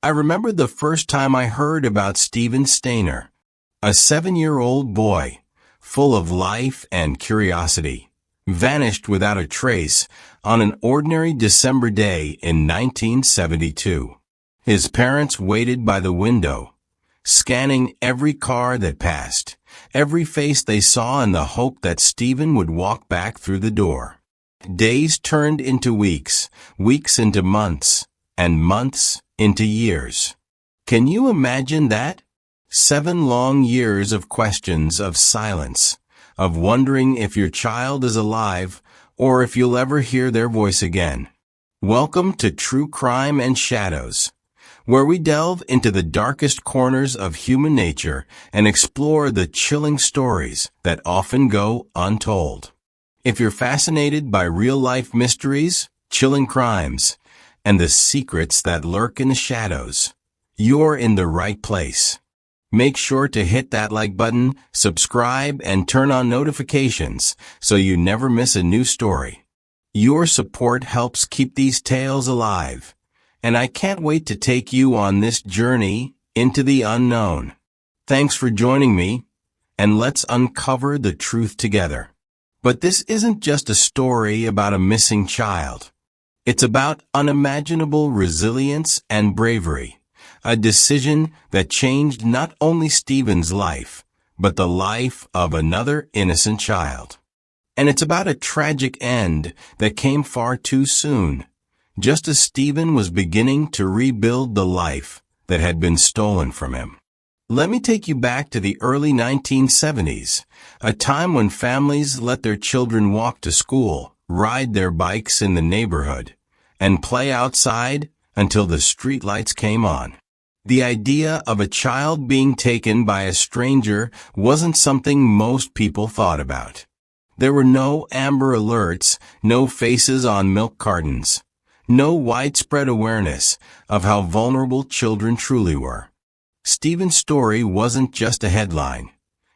I remember the first time I heard about Steven Stainer, a 7-year-old boy, full of life and curiosity, vanished without a trace on an ordinary December day in 1972. His parents waited by the window, scanning every car that passed, every face they saw in the hope that Steven would walk back through the door. Days turned into weeks, weeks into months, and months into years. Can you imagine that? 7 long years of questions, of silence, of wondering if your child is alive or if you'll ever hear their voice again. Welcome to True Crime and Shadows, where we delve into the darkest corners of human nature and explore the chilling stories that often go untold. If you're fascinated by real-life mysteries, chilling crimes, and the secrets that lurk in the shadows, you're in the right place. Make sure to hit that like button, subscribe, and turn on notifications so you never miss a new story. Your support helps keep these tales alive, and I can't wait to take you on this journey into the unknown. Thanks for joining me, and let's uncover the truth together. But this isn't just a story about a missing child. It's about unimaginable resilience and bravery, a decision that changed not only Steven's life, but the life of another innocent child. And it's about a tragic end that came far too soon, just as Steven was beginning to rebuild the life that had been stolen from him. Let me take you back to the early 1970s, a time when families let their children walk to school, ride their bikes in the neighborhood, and play outside until the streetlights came on. The idea of a child being taken by a stranger wasn't something most people thought about. There were no Amber Alerts, no faces on milk cartons, no widespread awareness of how vulnerable children truly were. Steven's story wasn't just a headline.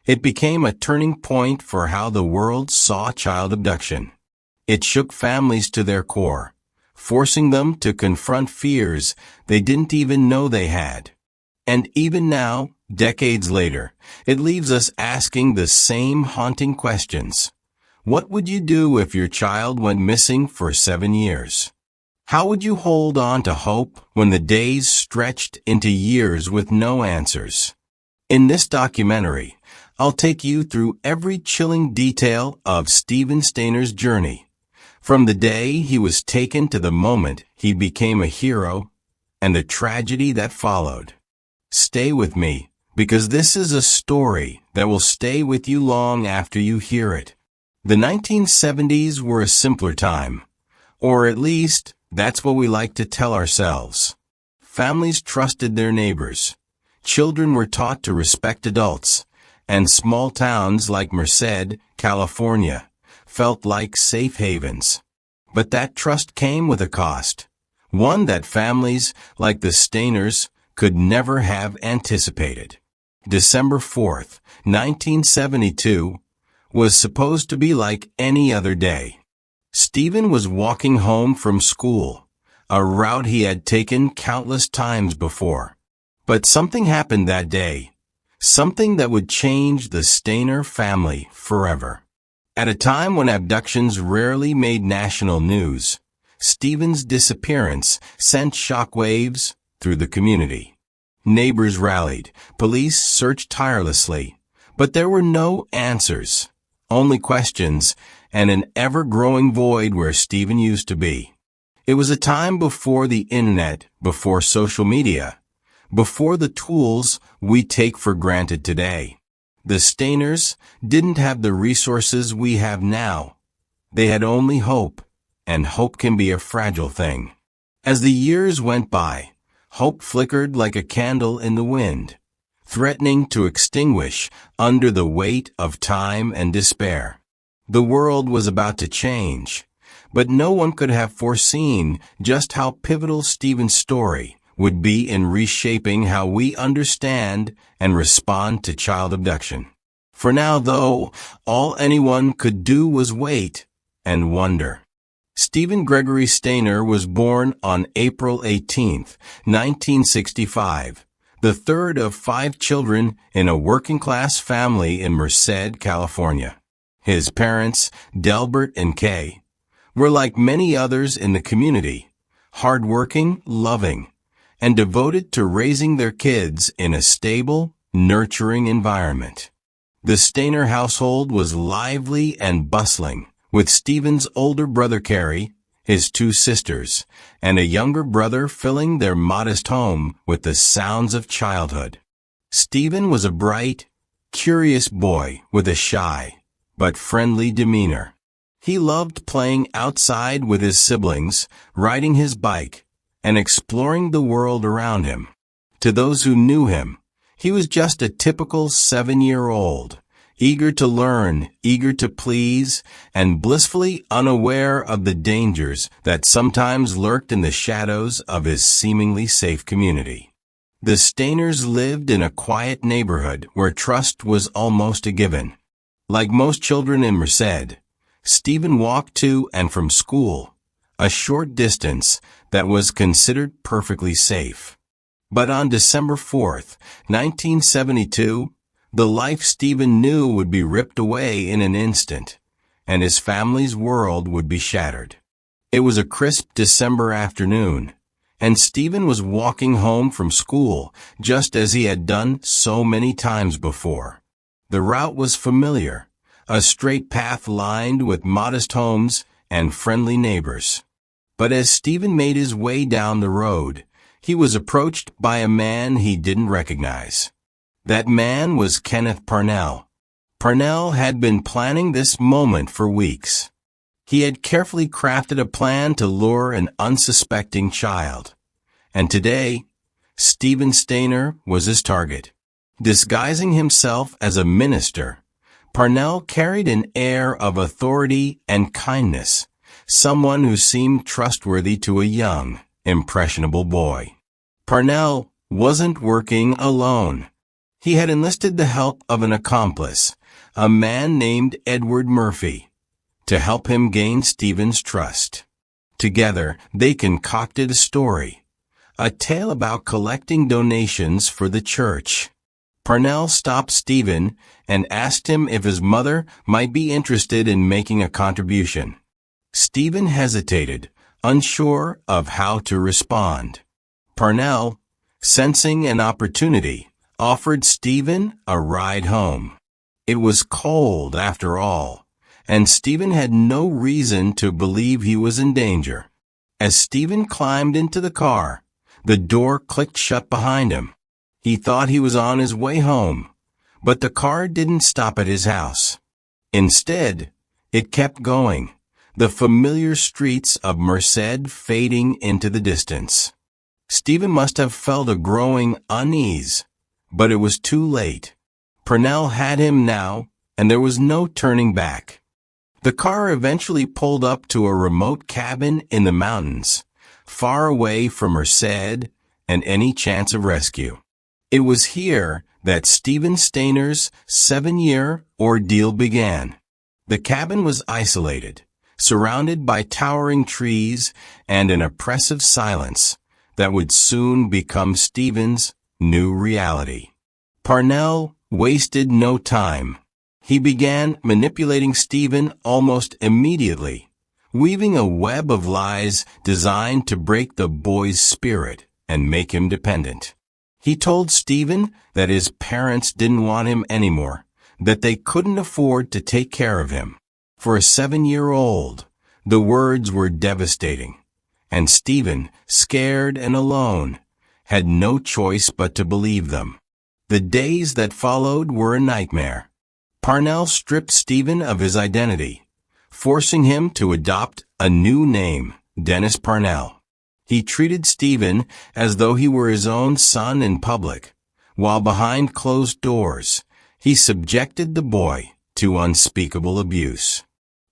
It became a turning point for how the world saw child abduction. It shook families to their core, forcing them to confront fears they didn't even know they had. And even now, decades later, it leaves us asking the same haunting questions. What would you do if your child went missing for 7 years? How would you hold on to hope when the days stretched into years with no answers? In this documentary, I'll take you through every chilling detail of Steven Stainer's journey, from the day he was taken to the moment he became a hero, and the tragedy that followed. Stay with me, because this is a story that will stay with you long after you hear it. The 1970s were a simpler time, or at least, that's what we like to tell ourselves. Families trusted their neighbors. Children were taught to respect adults, and small towns like Merced, California, felt like safe havens. But that trust came with a cost, one that families like the Stainers could never have anticipated. December 4th, 1972, was supposed to be like any other day. Steven was walking home from school, a route he had taken countless times before. But something happened that day, something that would change the Stainer family forever. At a time when abductions rarely made national news, Steven's disappearance sent shockwaves through the community. Neighbors rallied, police searched tirelessly, but there were no answers, only questions, and an ever-growing void where Steven used to be. It was a time before the internet, before social media, before the tools we take for granted today. The Stainers didn't have the resources we have now. They had only hope, and hope can be a fragile thing. As the years went by, hope flickered like a candle in the wind, threatening to extinguish under the weight of time and despair. The world was about to change, but no one could have foreseen just how pivotal Steven's story would be in reshaping how we understand and respond to child abduction. For now, though, all anyone could do was wait and wonder. Stephen Gregory Stainer was born on April 18, 1965, the third of 5 children in a working-class family in Merced, California. His parents, Delbert and Kay, were like many others in the community, hardworking, loving, and devoted to raising their kids in a stable, nurturing environment. The Stainer household was lively and bustling, with Stephen's older brother Carrie, his 2 sisters, and a younger brother filling their modest home with the sounds of childhood. Stephen was a bright, curious boy with a shy, but friendly demeanor. He loved playing outside with his siblings, riding his bike, and exploring the world around him. To those who knew him, he was just a typical 7-year-old, eager to learn, eager to please, and blissfully unaware of the dangers that sometimes lurked in the shadows of his seemingly safe community. The Stainers lived in a quiet neighborhood where trust was almost a given. Like most children in Merced, Stephen walked to and from school, a short distance that was considered perfectly safe. But on December 4th, 1972, the life Stephen knew would be ripped away in an instant, and his family's world would be shattered. It was a crisp December afternoon, and Stephen was walking home from school just as he had done so many times before. The route was familiar, a straight path lined with modest homes and friendly neighbors. But as Stephen made his way down the road, he was approached by a man he didn't recognize. That man was Kenneth Parnell. Parnell had been planning this moment for weeks. He had carefully crafted a plan to lure an unsuspecting child. And today, Stephen Stainer was his target. Disguising himself as a minister, Parnell carried an air of authority and kindness, someone who seemed trustworthy to a young, impressionable boy. Parnell wasn't working alone. He had enlisted the help of an accomplice, a man named Edward Murphy, to help him gain Stephen's trust. Together, they concocted a story, a tale about collecting donations for the church. Parnell stopped Stephen and asked him if his mother might be interested in making a contribution. Stephen hesitated, unsure of how to respond. Parnell, sensing an opportunity, offered Stephen a ride home. It was cold, after all, and Stephen had no reason to believe he was in danger. As Stephen climbed into the car, the door clicked shut behind him. He thought he was on his way home, but the car didn't stop at his house. Instead, it kept going, the familiar streets of Merced fading into the distance. Stephen must have felt a growing unease, but it was too late. Parnell had him now, and there was no turning back. The car eventually pulled up to a remote cabin in the mountains, far away from Merced and any chance of rescue. It was here that Stephen Stainer's 7-year ordeal began. The cabin was isolated, surrounded by towering trees and an oppressive silence that would soon become Stephen's new reality. Parnell wasted no time. He began manipulating Stephen almost immediately, weaving a web of lies designed to break the boy's spirit and make him dependent. He told Stephen that his parents didn't want him anymore, that they couldn't afford to take care of him. For a 7-year-old, the words were devastating, and Stephen, scared and alone, had no choice but to believe them. The days that followed were a nightmare. Parnell stripped Stephen of his identity, forcing him to adopt a new name, Dennis Parnell. He treated Stephen as though he were his own son in public, while behind closed doors, he subjected the boy to unspeakable abuse.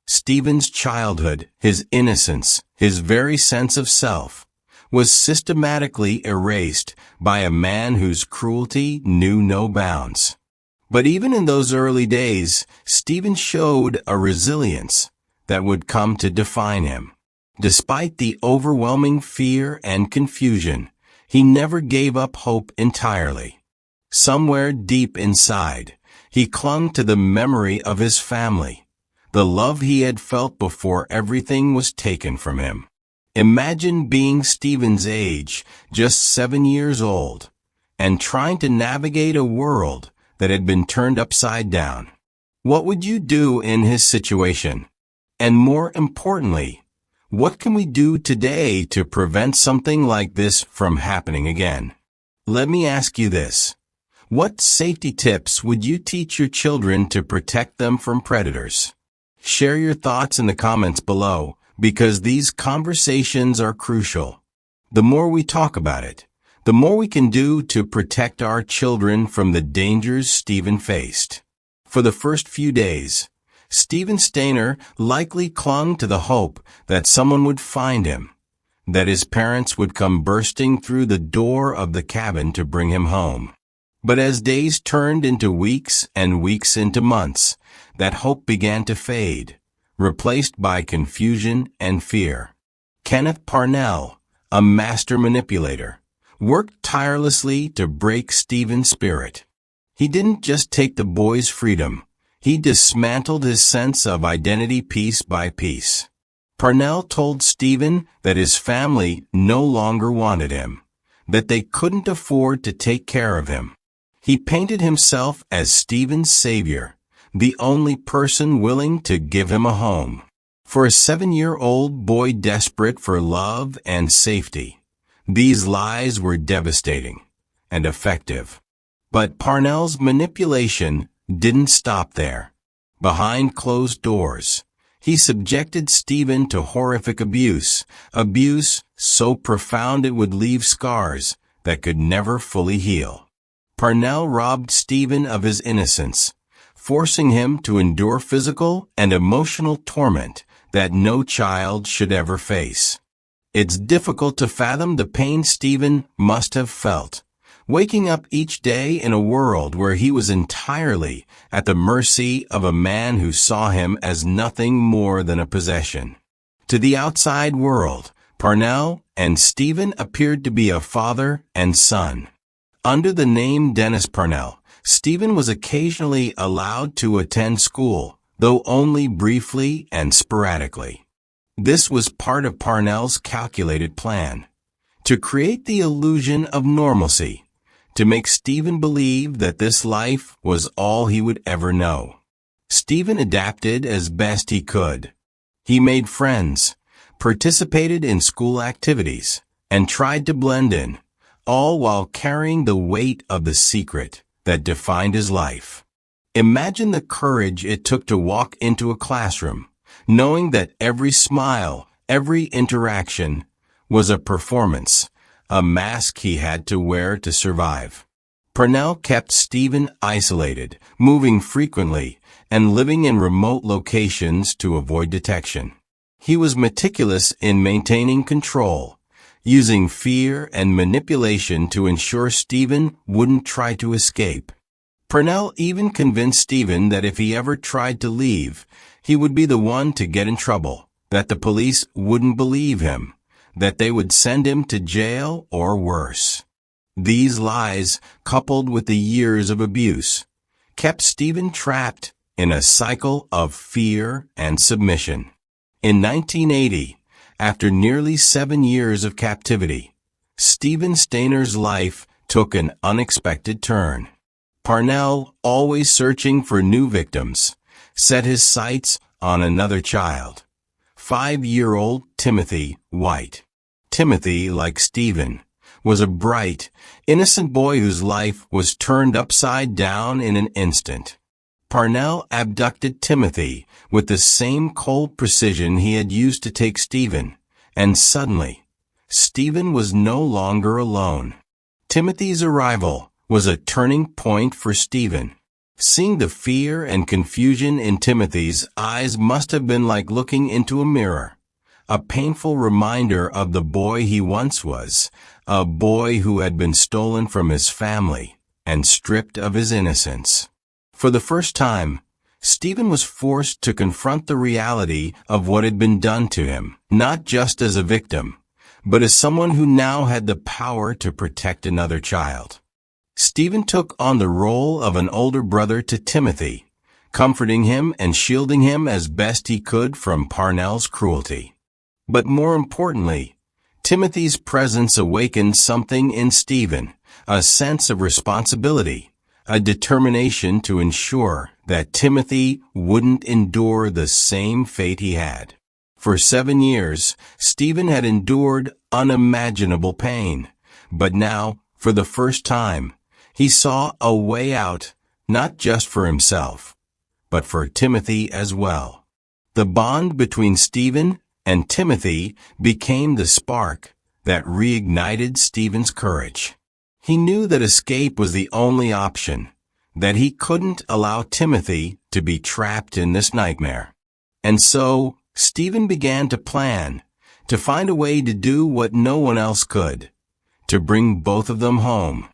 Stephen's childhood, his innocence, his very sense of self, was systematically erased by a man whose cruelty knew no bounds. But even in those early days, Stephen showed a resilience that would come to define him. Despite the overwhelming fear and confusion, he never gave up hope entirely. Somewhere deep inside, he clung to the memory of his family, the love he had felt before everything was taken from him. Imagine being Stephen's age, just 7 years old, and trying to navigate a world that had been turned upside down. What would you do in his situation? And more importantly, what can we do today to prevent something like this from happening again? Let me ask you this. What safety tips would you teach your children to protect them from predators? Share your thoughts in the comments below, because these conversations are crucial. The more we talk about it, the more we can do to protect our children from the dangers Stephen faced. For the first few days, Stephen Stainer likely clung to the hope that someone would find him, that his parents would come bursting through the door of the cabin to bring him home. But as days turned into weeks and weeks into months, that hope began to fade, replaced by confusion and fear. Kenneth Parnell, a master manipulator, worked tirelessly to break Stephen's spirit. He didn't just take the boy's freedom, he dismantled his sense of identity piece by piece. Parnell told Stephen that his family no longer wanted him, that they couldn't afford to take care of him. He painted himself as Stephen's savior, the only person willing to give him a home. For a 7-year-old boy desperate for love and safety, these lies were devastating and effective. But Parnell's manipulation didn't stop there. Behind closed doors, he subjected Stephen to horrific abuse so profound it would leave scars that could never fully heal. Parnell robbed Stephen of his innocence, forcing him to endure physical and emotional torment that no child should ever face. It's difficult to fathom the pain Stephen must have felt, waking up each day in a world where he was entirely at the mercy of a man who saw him as nothing more than a possession. To the outside world, Parnell and Stephen appeared to be a father and son. Under the name Dennis Parnell, Stephen was occasionally allowed to attend school, though only briefly and sporadically. This was part of Parnell's calculated plan, to create the illusion of normalcy, to make Stephen believe that this life was all he would ever know. Stephen adapted as best he could. He made friends, participated in school activities, and tried to blend in, all while carrying the weight of the secret that defined his life. Imagine the courage it took to walk into a classroom, knowing that every smile, every interaction, was a performance, a mask he had to wear to survive. Parnell kept Stephen isolated, moving frequently, and living in remote locations to avoid detection. He was meticulous in maintaining control, using fear and manipulation to ensure Stephen wouldn't try to escape. Parnell even convinced Stephen that if he ever tried to leave, he would be the one to get in trouble, that the police wouldn't believe him, that they would send him to jail or worse. These lies, coupled with the years of abuse, kept Stephen trapped in a cycle of fear and submission. In 1980, after nearly 7 years of captivity, Stephen Stainer's life took an unexpected turn. Parnell, always searching for new victims, set his sights on another child, 5-year-old Timothy White. Timothy, like Stephen, was a bright, innocent boy whose life was turned upside down in an instant. Parnell abducted Timothy with the same cold precision he had used to take Stephen, and suddenly, Stephen was no longer alone. Timothy's arrival was a turning point for Stephen. Seeing the fear and confusion in Timothy's eyes must have been like looking into a mirror, a painful reminder of the boy he once was, a boy who had been stolen from his family and stripped of his innocence. For the first time, Stephen was forced to confront the reality of what had been done to him, not just as a victim, but as someone who now had the power to protect another child. Stephen took on the role of an older brother to Timothy, comforting him and shielding him as best he could from Parnell's cruelty. But more importantly, Timothy's presence awakened something in Stephen, a sense of responsibility, a determination to ensure that Timothy wouldn't endure the same fate he had. For 7 years, Stephen had endured unimaginable pain, but now, for the first time, he saw a way out, not just for himself, but for Timothy as well. The bond between Stephen and Timothy became the spark that reignited Stephen's courage. He knew that escape was the only option, that he couldn't allow Timothy to be trapped in this nightmare. And so, Stephen began to plan, to find a way to do what no one else could, to bring both of them home.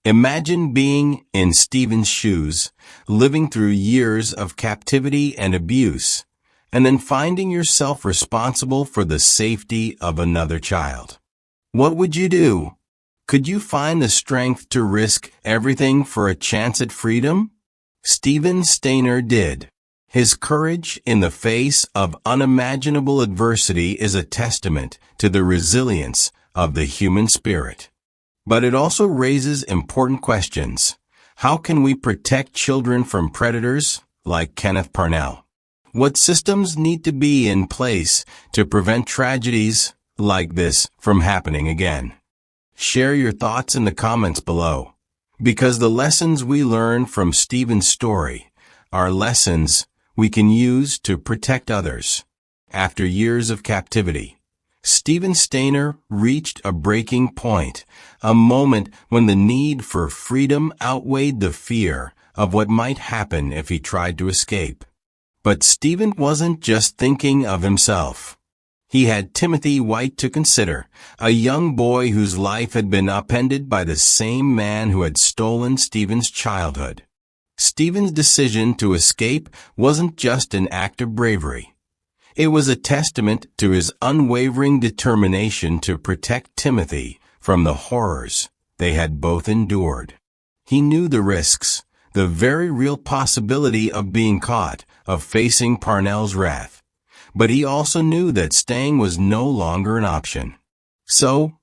Imagine being in Stephen's shoes, living through years of captivity and abuse, and then finding yourself responsible for the safety of another child. What would you do? Could you find the strength to risk everything for a chance at freedom? Stephen Stainer did. His courage in the face of unimaginable adversity is a testament to the resilience of the human spirit. But it also raises important questions. How can we protect children from predators like Kenneth Parnell? What systems need to be in place to prevent tragedies like this from happening again? Share your thoughts in the comments below, because the lessons we learn from Stephen's story are lessons we can use to protect others. After years of captivity, Stephen Stainer reached a breaking point, a moment when the need for freedom outweighed the fear of what might happen if he tried to escape. But Stephen wasn't just thinking of himself. He had Timothy White to consider, a young boy whose life had been upended by the same man who had stolen Stephen's childhood. Stephen's decision to escape wasn't just an act of bravery. It was a testament to his unwavering determination to protect Timothy from the horrors they had both endured. He knew the risks, the very real possibility of being caught, of facing Parnell's wrath. But he also knew that staying was no longer an option. So,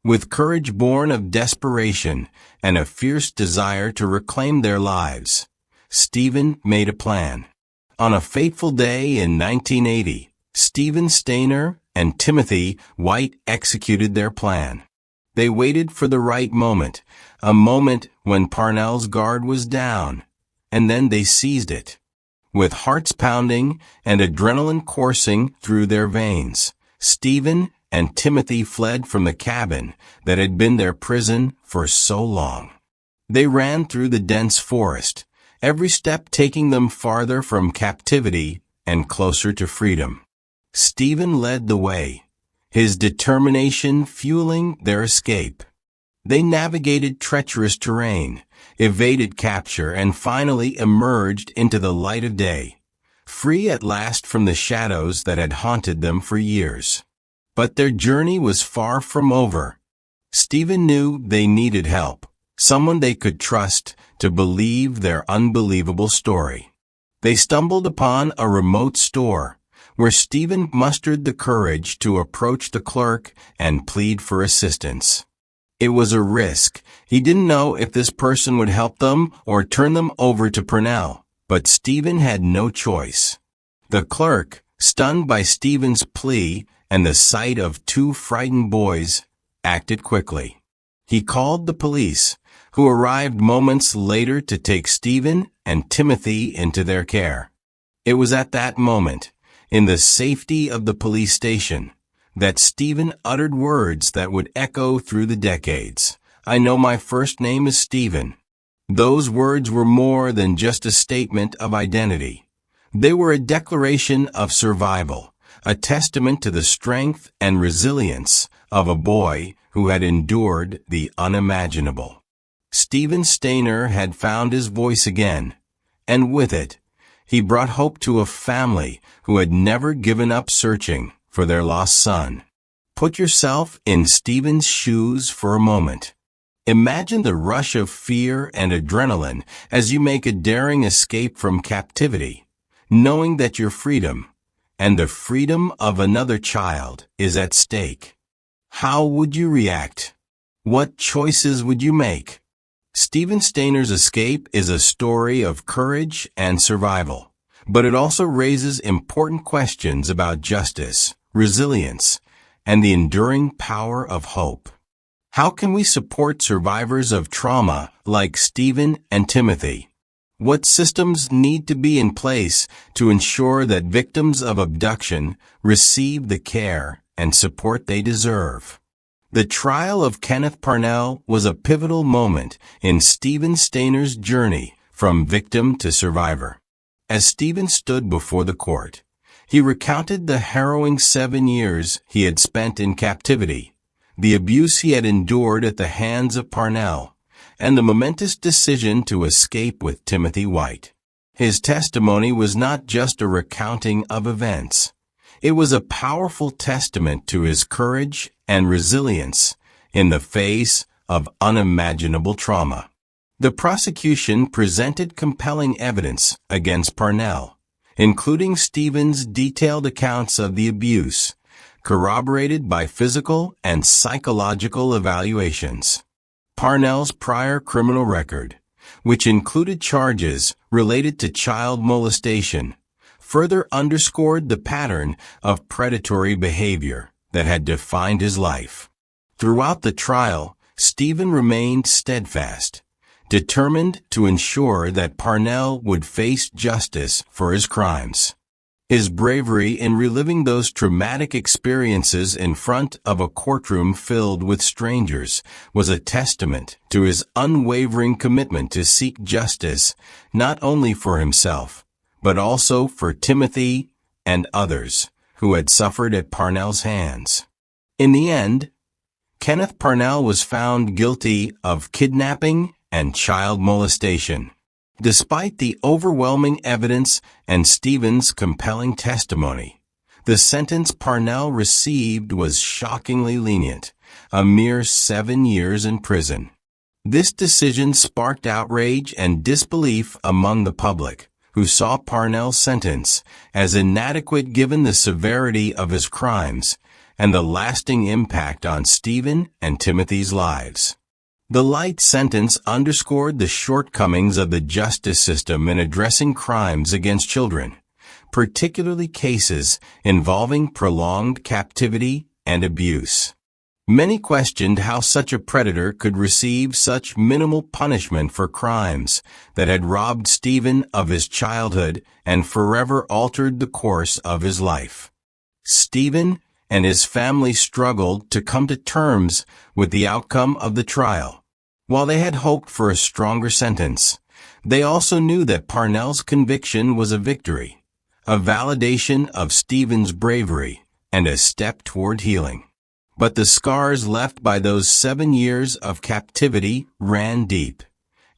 with courage born of desperation and a fierce desire to reclaim their lives, Stephen made a plan. On a fateful day in 1980, Stephen Stainer and Timothy White executed their plan. They waited for the right moment, a moment when Parnell's guard was down, and then they seized it. With hearts pounding and adrenaline coursing through their veins, Stephen and Timothy fled from the cabin that had been their prison for so long. They ran through the dense forest, every step taking them farther from captivity and closer to freedom. Stephen led the way, his determination fueling their escape. They navigated treacherous terrain, evaded capture, and finally emerged into the light of day, free at last from the shadows that had haunted them for years. But their journey was far from over. Stephen knew they needed help, someone they could trust to believe their unbelievable story. They stumbled upon a remote store, where Stephen mustered the courage to approach the clerk and plead for assistance. It was a risk. He didn't know if this person would help them or turn them over to Parnell, but Stephen had no choice. The clerk, stunned by Stephen's plea and the sight of two frightened boys, acted quickly. He called the police, who arrived moments later to take Stephen and Timothy into their care. It was at that moment, in the safety of the police station, that Stephen uttered words that would echo through the decades. "I know my first name is Stephen." Those words were more than just a statement of identity. They were a declaration of survival, a testament to the strength and resilience of a boy who had endured the unimaginable. Stephen Stainer had found his voice again, and with it, He brought hope to a family who had never given up searching for their lost son. Put yourself in Stephen's shoes for a moment. Imagine the rush of fear and adrenaline as you make a daring escape from captivity, knowing that your freedom and the freedom of another child is at stake. How would you react? What choices would you make? Stephen Stainer's escape is a story of courage and survival, but it also raises important questions about justice, resilience, and the enduring power of hope. How can we support survivors of trauma like Stephen and Timothy? What systems need to be in place to ensure that victims of abduction receive the care and support they deserve? The trial of Kenneth Parnell was a pivotal moment in Stephen Stainer's journey from victim to survivor. As Stephen stood before the court, he recounted the harrowing 7 years he had spent in captivity, the abuse he had endured at the hands of Parnell, and the momentous decision to escape with Timothy White. His testimony was not just a recounting of events. It was a powerful testament to his courage and resilience in the face of unimaginable trauma. The prosecution presented compelling evidence against Parnell, including Stephen's detailed accounts of the abuse, corroborated by physical and psychological evaluations. Parnell's prior criminal record, which included charges related to child molestation, further underscored the pattern of predatory behavior that had defined his life. Throughout the trial, Stephen remained steadfast, determined to ensure that Parnell would face justice for his crimes. His bravery in reliving those traumatic experiences in front of a courtroom filled with strangers was a testament to his unwavering commitment to seek justice not only for himself, but also for Timothy and others who had suffered at Parnell's hands. In the end, Kenneth Parnell was found guilty of kidnapping and child molestation. Despite the overwhelming evidence and Stephen's compelling testimony, the sentence Parnell received was shockingly lenient, a mere 7 years in prison. This decision sparked outrage and disbelief among the public, who saw Parnell's sentence as inadequate given the severity of his crimes and the lasting impact on Stephen and Timothy's lives. The light sentence underscored the shortcomings of the justice system in addressing crimes against children, particularly cases involving prolonged captivity and abuse. Many questioned how such a predator could receive such minimal punishment for crimes that had robbed Stephen of his childhood and forever altered the course of his life. Stephen and his family struggled to come to terms with the outcome of the trial. While they had hoped for a stronger sentence, they also knew that Parnell's conviction was a victory, a validation of Stephen's bravery, and a step toward healing. But the scars left by those 7 years of captivity ran deep,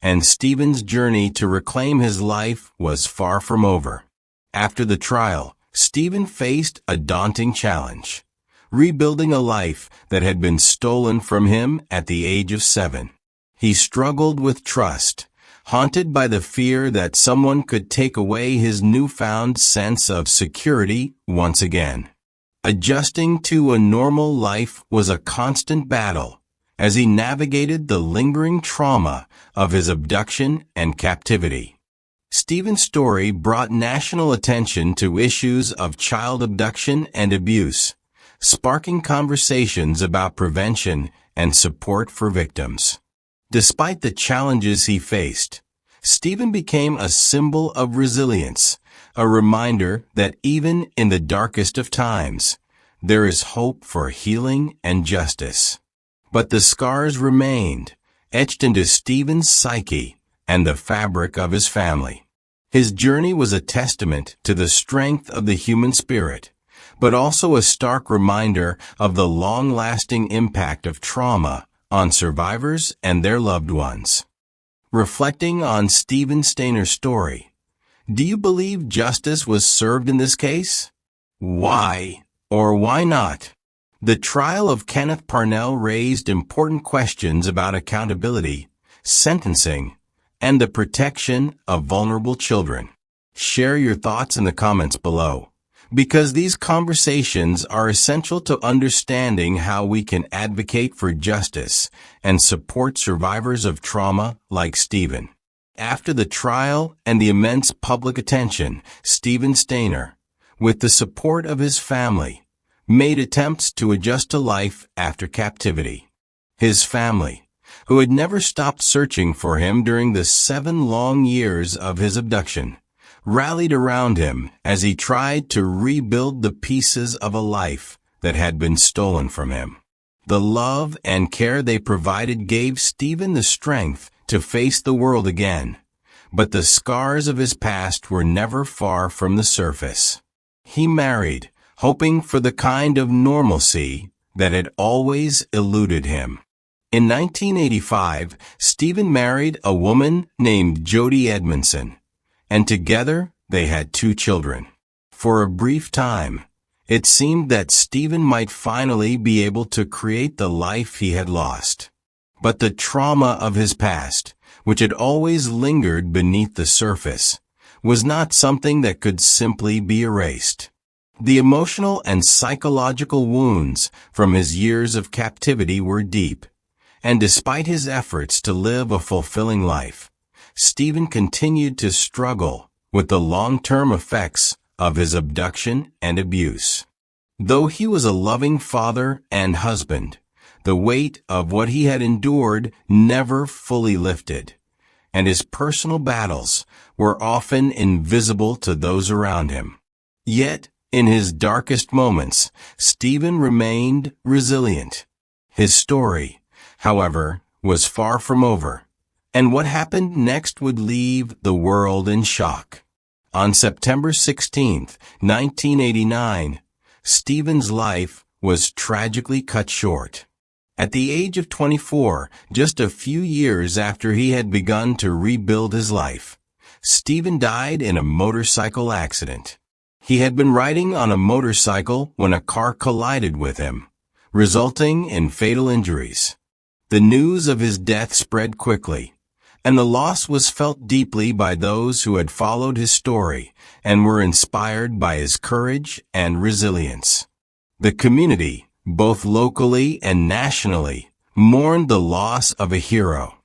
and Stephen's journey to reclaim his life was far from over. After the trial, Stephen faced a daunting challenge, rebuilding a life that had been stolen from him at the age of 7. He struggled with trust, haunted by the fear that someone could take away his newfound sense of security once again. Adjusting to a normal life was a constant battle as he navigated the lingering trauma of his abduction and captivity. Stephen's story brought national attention to issues of child abduction and abuse, sparking conversations about prevention and support for victims. Despite the challenges he faced, Stephen became a symbol of resilience, a reminder that even in the darkest of times, there is hope for healing and justice. But the scars remained, etched into Stephen's psyche and the fabric of his family. His journey was a testament to the strength of the human spirit, but also a stark reminder of the long-lasting impact of trauma on survivors and their loved ones. Reflecting on Stephen Stainer's story, Do you believe justice was served in this case? Why or why not? The trial of Kenneth Parnell raised important questions about accountability, sentencing, and the protection of vulnerable children. Share your thoughts in the comments below, because these conversations are essential to understanding how we can advocate for justice and support survivors of trauma like Stephen. After the trial and the immense public attention, Stephen Stainer, with the support of his family, made attempts to adjust to life after captivity. His family, who had never stopped searching for him during the 7 long years of his abduction, rallied around him as he tried to rebuild the pieces of a life that had been stolen from him. The love and care they provided gave Stephen the strength to face the world again, but the scars of his past were never far from the surface. He married, hoping for the kind of normalcy that had always eluded him. In 1985, Stephen married a woman named Jody Edmondson, and together they had 2 children. For a brief time, it seemed that Stephen might finally be able to create the life he had lost. But the trauma of his past, which had always lingered beneath the surface, was not something that could simply be erased. The emotional and psychological wounds from his years of captivity were deep, and despite his efforts to live a fulfilling life, Stephen continued to struggle with the long-term effects of his abduction and abuse. Though he was a loving father and husband, the weight of what he had endured never fully lifted, and his personal battles were often invisible to those around him. Yet, in his darkest moments, Stephen remained resilient. His story, however, was far from over, and what happened next would leave the world in shock. On September 16, 1989, Stephen's life was tragically cut short. At the age of 24, just a few years after he had begun to rebuild his life, Stephen died in a motorcycle accident. He had been riding on a motorcycle when a car collided with him, resulting in fatal injuries. The news of his death spread quickly, and the loss was felt deeply by those who had followed his story and were inspired by his courage and resilience. The community, both locally and nationally, mourned the loss of a hero.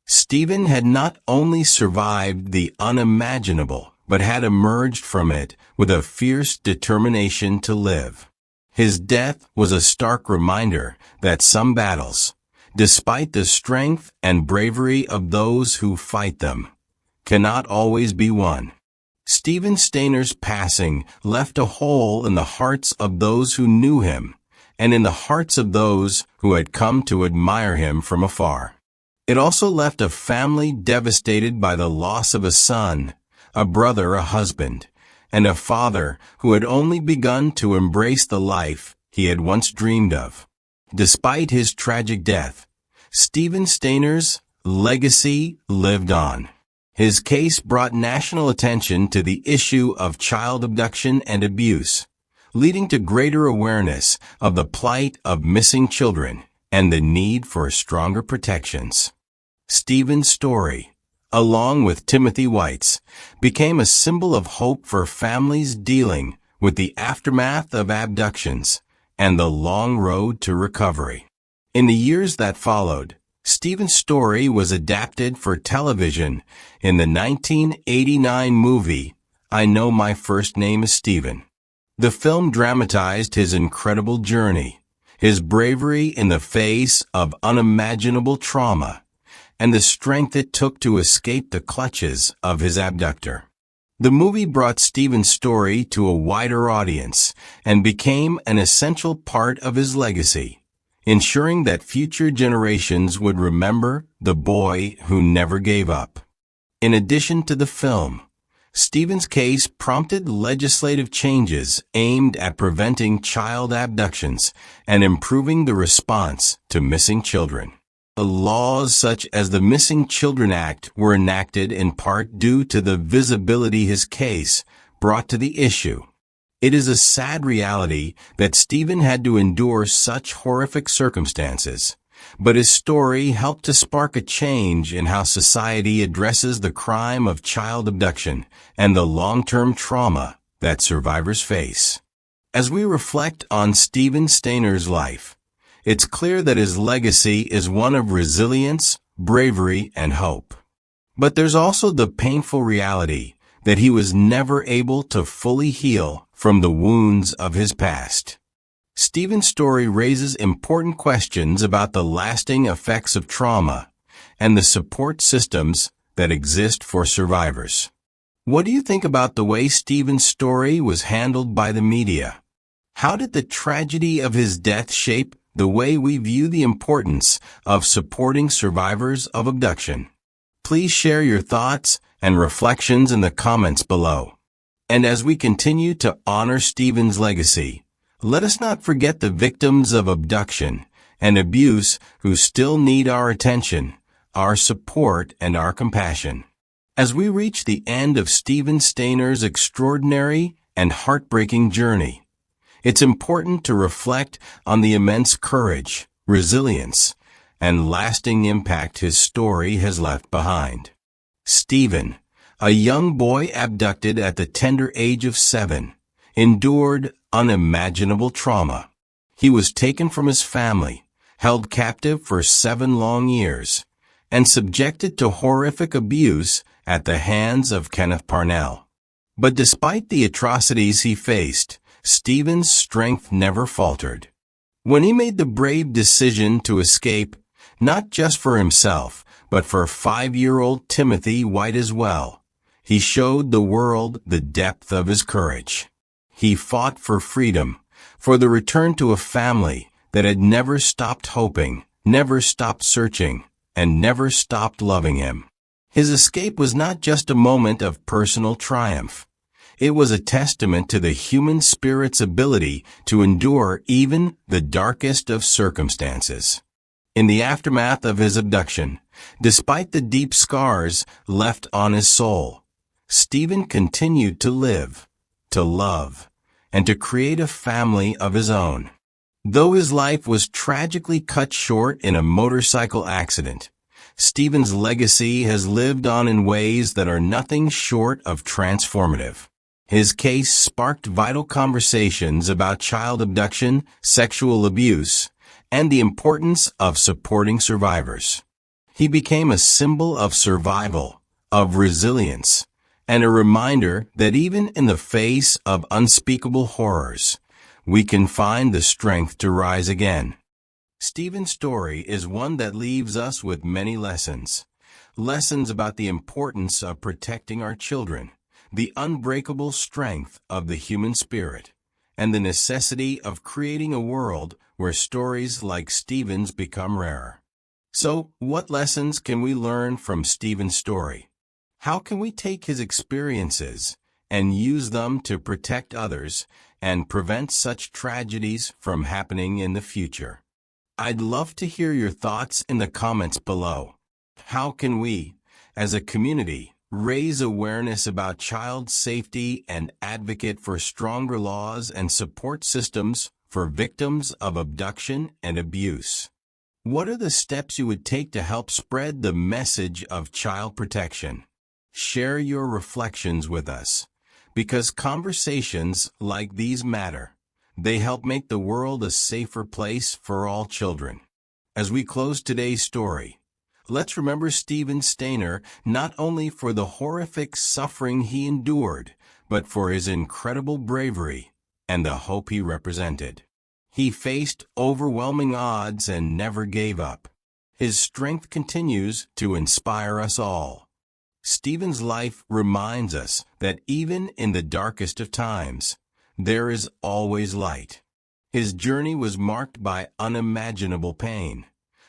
Stephen had not only survived the unimaginable, but had emerged from it with a fierce determination to live. His death was a stark reminder that some battles, despite the strength and bravery of those who fight them, cannot always be won. Stephen Stainer's passing left a hole in the hearts of those who knew him, and in the hearts of those who had come to admire him from afar. It also left a family devastated by the loss of a son, a brother, a husband, and a father who had only begun to embrace the life he had once dreamed of. Despite his tragic death, Stephen Stainer's legacy lived on. His case brought national attention to the issue of child abduction and abuse, leading to greater awareness of the plight of missing children and the need for stronger protections. Stephen's story, along with Timothy White's, became a symbol of hope for families dealing with the aftermath of abductions and the long road to recovery. In the years that followed, Stephen's story was adapted for television in the 1989 movie, I Know My First Name is Stephen. The film dramatized his incredible journey, his bravery in the face of unimaginable trauma, and the strength it took to escape the clutches of his abductor. The movie brought Stephen's story to a wider audience and became an essential part of his legacy, ensuring that future generations would remember the boy who never gave up. In addition to the film, Stephen's case prompted legislative changes aimed at preventing child abductions and improving the response to missing children. Laws such as the Missing Children Act were enacted in part due to the visibility his case brought to the issue. It is a sad reality that Stephen had to endure such horrific circumstances, but his story helped to spark a change in how society addresses the crime of child abduction and the long-term trauma that survivors face. As we reflect on Stephen Stainer's life, it's clear that his legacy is one of resilience, bravery, and hope. But there's also the painful reality that he was never able to fully heal from the wounds of his past. Stephen's story raises important questions about the lasting effects of trauma and the support systems that exist for survivors. What do you think about the way Stephen's story was handled by the media? How did the tragedy of his death shape the way we view the importance of supporting survivors of abduction? Please share your thoughts and reflections in the comments below. And as we continue to honor Stephen's legacy, let us not forget the victims of abduction and abuse who still need our attention, our support, and our compassion. As we reach the end of Stephen Stainer's extraordinary and heartbreaking journey, it's important to reflect on the immense courage, resilience, and lasting impact his story has left behind. Stephen, a young boy abducted at the tender age of 7, endured unimaginable trauma. He was taken from his family, held captive for 7 long years, and subjected to horrific abuse at the hands of Kenneth Parnell. But despite the atrocities he faced, Stephen's strength never faltered. When he made the brave decision to escape, not just for himself, but for 5-year-old Timothy White as well, he showed the world the depth of his courage. He fought for freedom, for the return to a family that had never stopped hoping, never stopped searching, and never stopped loving him. His escape was not just a moment of personal triumph. It was a testament to the human spirit's ability to endure even the darkest of circumstances. In the aftermath of his abduction, despite the deep scars left on his soul, Stephen continued to live, to love, and to create a family of his own. Though his life was tragically cut short in a motorcycle accident, Stephen's legacy has lived on in ways that are nothing short of transformative. His case sparked vital conversations about child abduction, sexual abuse, and the importance of supporting survivors. He became a symbol of survival, of resilience, and a reminder that even in the face of unspeakable horrors, we can find the strength to rise again. Stephen's story is one that leaves us with many lessons. Lessons about the importance of protecting our children, the unbreakable strength of the human spirit, and the necessity of creating a world where stories like Stephen's become rarer. So, what lessons can we learn from Stephen's story? How can we take his experiences and use them to protect others and prevent such tragedies from happening in the future? I'd love to hear your thoughts in the comments below. How can we, as a community, raise awareness about child safety and advocate for stronger laws and support systems for victims of abduction and abuse? What are the steps you would take to help spread the message of child protection? Share your reflections with us, because conversations like these matter. They help make the world a safer place for all children. As we close today's story, let's remember Stephen Stainer not only for the horrific suffering he endured, but for his incredible bravery and the hope he represented. He faced overwhelming odds and never gave up. His strength continues to inspire us all. Stephen's life reminds us that even in the darkest of times, there is always light. His journey was marked by unimaginable pain,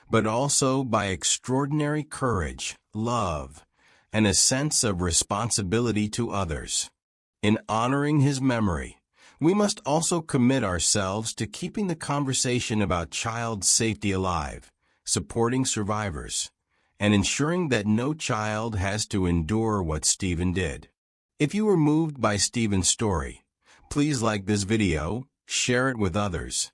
but also by extraordinary courage, love, and a sense of responsibility to others. In honoring his memory, we must also commit ourselves to keeping the conversation about child safety alive, supporting survivors, and ensuring that no child has to endure what Stephen did. If you were moved by Stephen's story, please like this video, share it with others,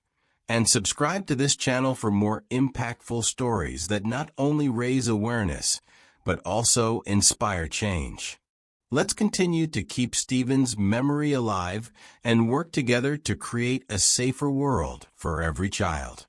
and subscribe to this channel for more impactful stories that not only raise awareness, but also inspire change. Let's continue to keep Stephen's memory alive and work together to create a safer world for every child.